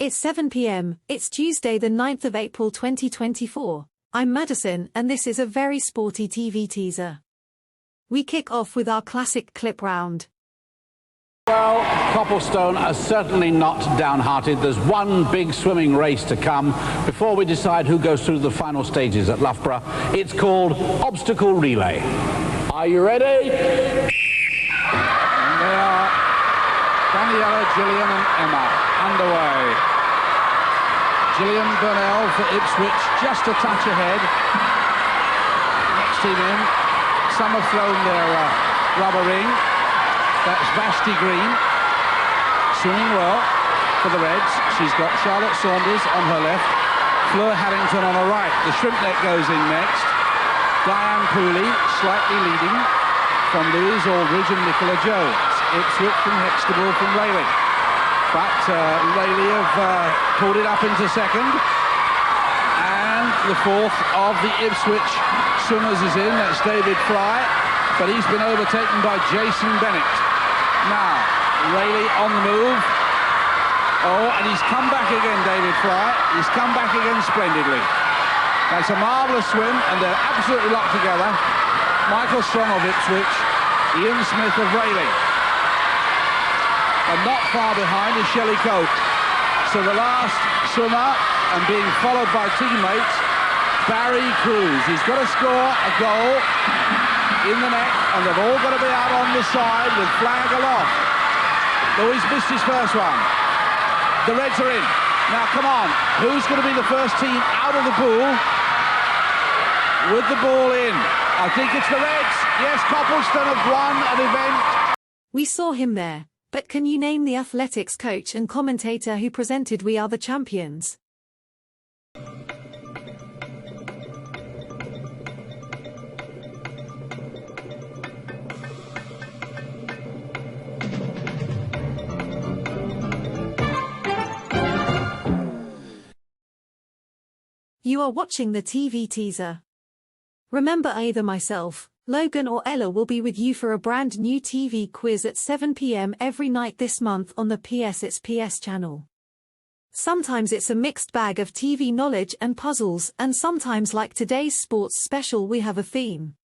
It's 7 p.m, it's Tuesday the 9th of April 2024. I'm Madison and this is a very sporty TV teaser. We kick off with our classic clip round. Well, Copplestone are certainly not downhearted. There's one big swimming race to come before we decide who goes through the final stages at Loughborough. It's called Obstacle Relay. Are you ready? And they are Daniela, Gillian and Emma underway. Gillian Burnell for Ipswich, just a touch ahead. Next team in. Some have thrown their rubber ring. That's Vashti Green, swimming well for the Reds. She's got Charlotte Saunders on her left, Fleur Harrington on her right. The shrimp net goes in next. Diane Pooley slightly leading from Louise Aldridge and Nicola Jones. Ipswich from Hextable from Rayleigh. But Rayleigh have pulled it up into second. And the fourth of the Ipswich swimmers is in. That's David Fry. But he's been overtaken by Jason Bennett. Now, Rayleigh on the move. Oh, and he's come back again, David Fry. He's come back again splendidly. That's a marvellous swim, and they're absolutely locked together. Michael Strong of Ipswich, Ian Smith of Rayleigh. And not far behind is Shelley Coke. So the last swimmer, and being followed by teammates, Barry Cruz. He's got to score a goal in the net, and they've all got to be out on the side with flag aloft. Though he's missed his first one. The Reds are in. Now, come on. Who's going to be the first team out of the pool with the ball in? I think it's the Reds. Yes, Copplestone have won an event. We saw him there, but can you name the athletics coach and commentator who presented We Are the Champions? You are watching the TV teaser. Remember, either myself, Logan or Ella will be with you for a brand new TV quiz at 7 p.m. every night this month on the PS It's PS channel. Sometimes it's a mixed bag of TV knowledge and puzzles, and sometimes, like today's sports special, we have a theme.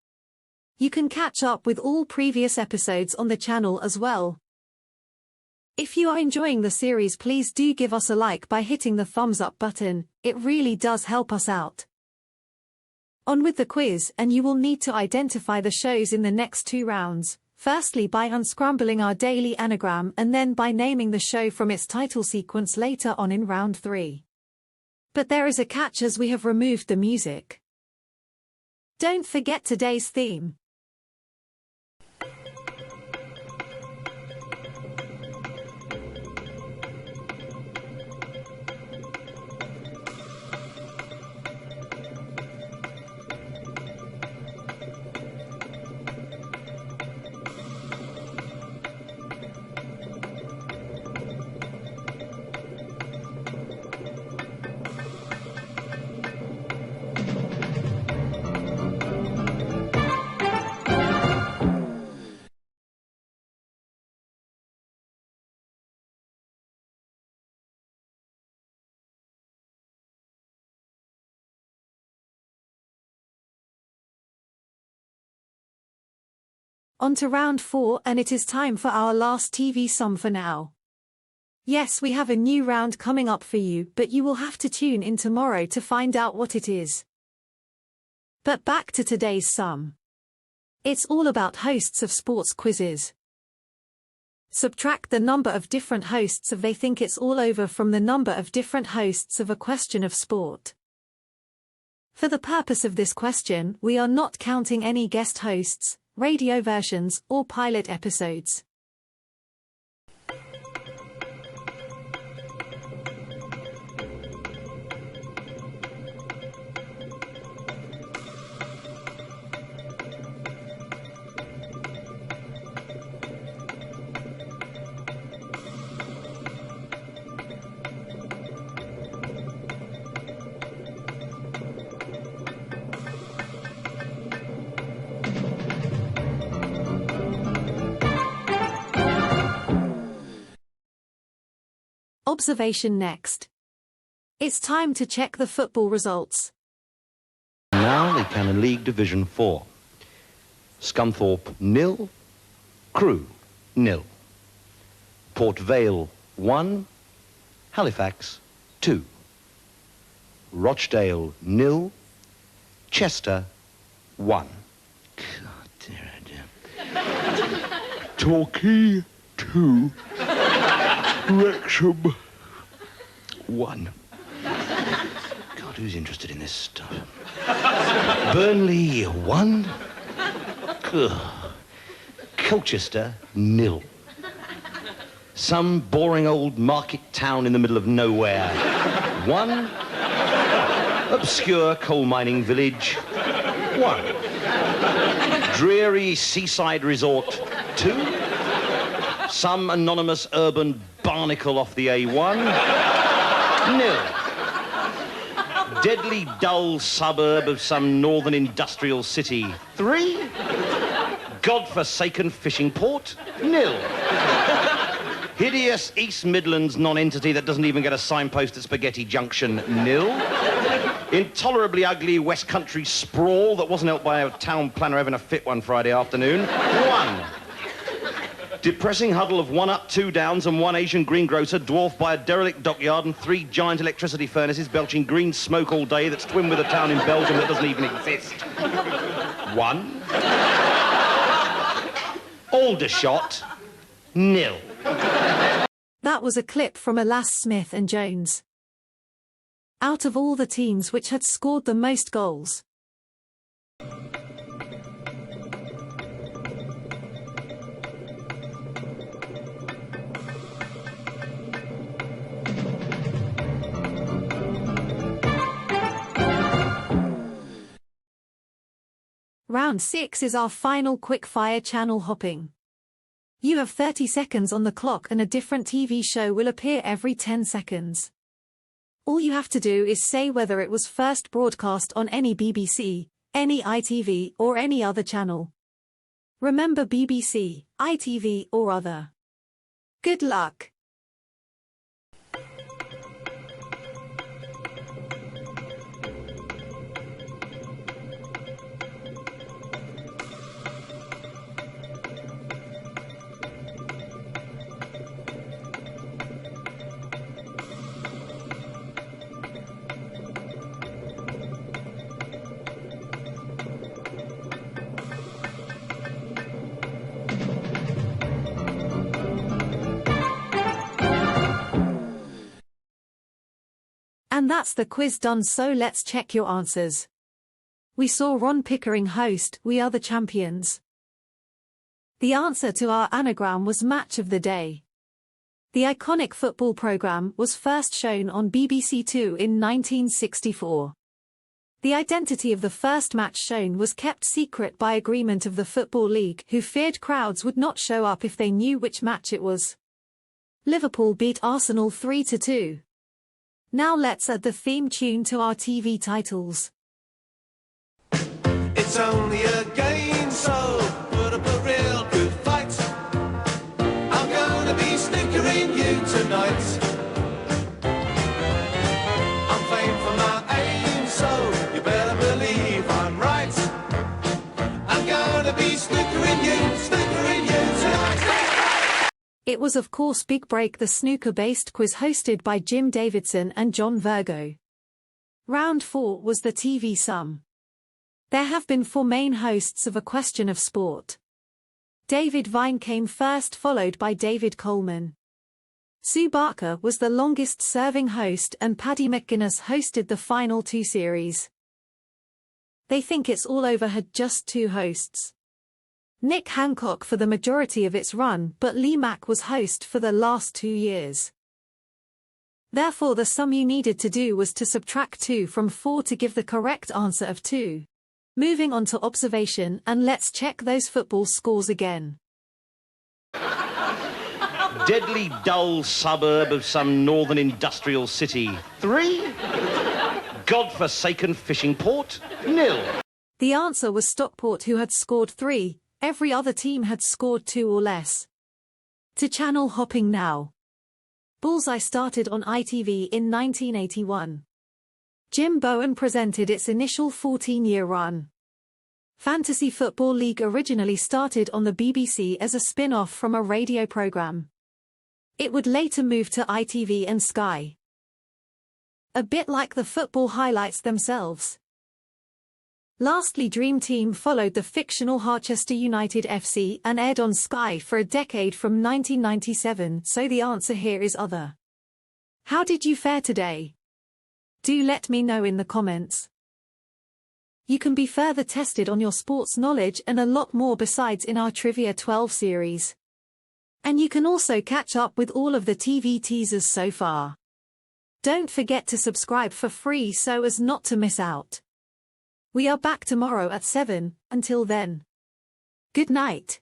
You can catch up with all previous episodes on the channel as well. If you are enjoying the series, please do give us a like by hitting the thumbs up button. It really does help us out. On with the quiz, and you will need to identify the shows in the next two rounds, firstly by unscrambling our daily anagram and then by naming the show from its title sequence later on in round 3. But there is a catch, as we have removed the music. Don't forget today's theme. On to round 4, and it is time for our last TV sum for now. Yes, we have a new round coming up for you, but you will have to tune in tomorrow to find out what it is. But back to today's sum. It's all about hosts of sports quizzes. Subtract the number of different hosts of They Think It's All Over from the number of different hosts of A Question of Sport. For the purpose of this question, we are not counting any guest hosts, radio versions, or pilot episodes. Observation next. It's time to check the football results. Now they can in League Division 4. Scunthorpe 0, Crewe 0. Port Vale 1, Halifax 2. Rochdale 0, Chester 1. God dear. Torquay 2, Wrexham 1. God, who's interested in this stuff? Burnley 1, Colchester 0. Some boring old market town in the middle of nowhere 1. Obscure coal mining village 1. Dreary seaside resort 2. Some anonymous urban barnacle off the A1 0. Deadly dull suburb of some northern industrial city 3. Godforsaken fishing port 0. Hideous East Midlands non-entity that doesn't even get a signpost at Spaghetti Junction 0. Intolerably ugly West Country sprawl that wasn't helped by a town planner having a fit one Friday afternoon 1. Depressing huddle of 1 up, 2 downs and 1 Asian greengrocer dwarfed by a derelict dockyard and 3 giant electricity furnaces belching green smoke all day that's twinned with a town in Belgium that doesn't even exist 1. Aldershot 0. That was a clip from Alas Smith and Jones. Out of all the teams which had scored the most goals, Round 6 is our final quickfire channel hopping. You have 30 seconds on the clock and a different TV show will appear every 10 seconds. All you have to do is say whether it was first broadcast on any BBC, any ITV or any other channel. Remember BBC, ITV or other. Good luck. And that's the quiz done, so let's check your answers. We saw Ron Pickering host We Are the Champions. The answer to our anagram was Match of the Day. The iconic football programme was first shown on BBC Two in 1964. The identity of the first match shown was kept secret by agreement of the Football League, who feared crowds would not show up if they knew which match it was. Liverpool beat Arsenal 3-2. Now let's add the theme tune to our TV titles. It's only a game, so put up a real good fight. I'm gonna be snickering you tonight. I'm playing for my aim, so you better believe I'm right. I'm gonna be snickering you tonight. It was of course Big Break, the snooker-based quiz hosted by Jim Davidson and John Virgo. Round 4 was the TV sum. There have been 4 main hosts of A Question of Sport. David Vine came first, followed by David Coleman. Sue Barker was the longest-serving host and Paddy McGuinness hosted the final 2 series. They Think It's All Over had just 2 hosts. Nick Hancock for the majority of its run, but Lee Mack was host for the last 2 years. Therefore the sum you needed to do was to subtract 2 from 4 to give the correct answer of 2. Moving on to observation, and let's check those football scores again. Deadly dull suburb of some northern industrial city 3. Godforsaken fishing port 0. The answer was Stockport, who had scored 3. Every other team had scored 2 or less. To channel hopping now. Bullseye started on ITV in 1981. Jim Bowen presented its initial 14-year run. Fantasy Football League originally started on the BBC as a spin-off from a radio programme. It would later move to ITV and Sky. A bit like the football highlights themselves. Lastly, Dream Team followed the fictional Harchester United FC and aired on Sky for a decade from 1997, so the answer here is other. How did you fare today? Do let me know in the comments. You can be further tested on your sports knowledge and a lot more besides in our Trivia 12 series. And you can also catch up with all of the TV teasers so far. Don't forget to subscribe for free so as not to miss out. We are back tomorrow at 7, until then. Good night.